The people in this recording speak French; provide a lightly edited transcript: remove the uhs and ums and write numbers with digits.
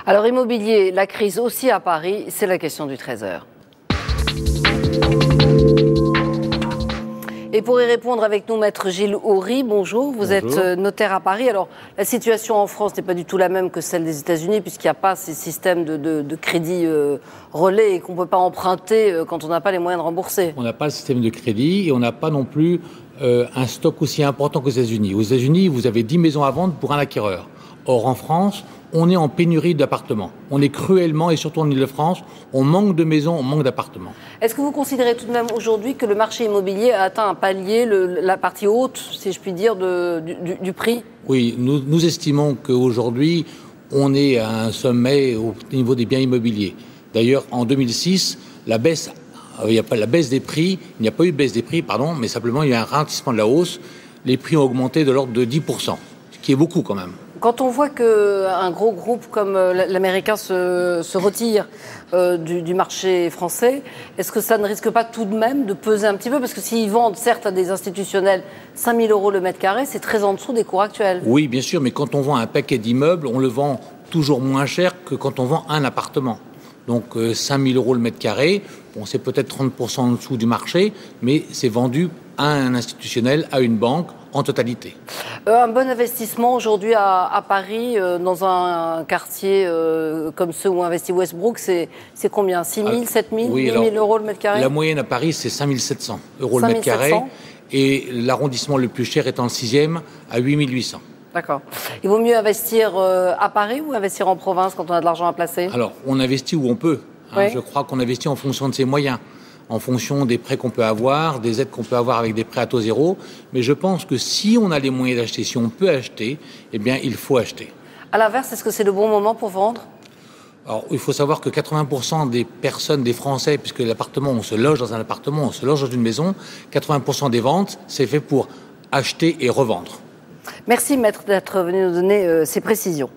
Alors immobilier, la crise aussi à Paris, c'est la question du 13h. Et pour y répondre avec nous, Maître Gilles Houry, bonjour. Vous êtes notaire à Paris. Alors, la situation en France n'est pas du tout la même que celle des États-Unis, puisqu'il n'y a pas ces systèmes de crédit relais et qu'on ne peut pas emprunter quand on n'a pas les moyens de rembourser. On n'a pas le système de crédit et on n'a pas non plus un stock aussi important qu'aux États-Unis. Aux États-Unis, vous avez 10 maisons à vendre pour un acquéreur. Or, en France, on est en pénurie d'appartements. On est cruellement, et surtout en Ile-de-France, on manque de maisons, on manque d'appartements. Est-ce que vous considérez tout de même aujourd'hui que le marché immobilier a atteint un palier, la partie haute, si je puis dire, du prix ? Oui, nous estimons qu'aujourd'hui, on est à un sommet au niveau des biens immobiliers. D'ailleurs, en 2006, il n'y a pas la baisse des prix, il n'y a pas eu de baisse des prix, mais simplement il y a un ralentissement de la hausse. Les prix ont augmenté de l'ordre de 10%, ce qui est beaucoup quand même. Quand on voit qu'un gros groupe comme l'américain se retire du marché français, est-ce que ça ne risque pas tout de même de peser un petit peu ? Parce que s'ils vendent, certes, à des institutionnels 5 000 € le mètre carré, c'est très en dessous des cours actuels. Oui, bien sûr, mais quand on vend un paquet d'immeubles, on le vend toujours moins cher que quand on vend un appartement. Donc 5 000 € le mètre carré, bon, c'est peut-être 30% en dessous du marché, mais c'est vendu à un institutionnel, à une banque, en totalité. Un bon investissement aujourd'hui à Paris, dans un quartier comme ceux où investit Westbrook, c'est combien ? 6 000, 7 000, 8 000 € le mètre carré ? La moyenne à Paris, c'est 5 700 € le mètre carré. Et l'arrondissement le plus cher étant le 6e, à 8 800. D'accord. Il vaut mieux investir à Paris ou investir en province quand on a de l'argent à placer ? Alors, on investit où on peut. Oui. Je crois qu'on investit en fonction de ses moyens, en fonction des prêts qu'on peut avoir, des aides qu'on peut avoir avec des prêts à taux zéro. Mais je pense que si on a les moyens d'acheter, si on peut acheter, eh bien, il faut acheter. À l'inverse, est-ce que c'est le bon moment pour vendre ? Alors, il faut savoir que 80% des personnes, des Français, puisque l'appartement, on se loge dans un appartement, on se loge dans une maison, 80% des ventes, c'est fait pour acheter et revendre. Merci, Maître, d'être venu nous donner ces précisions.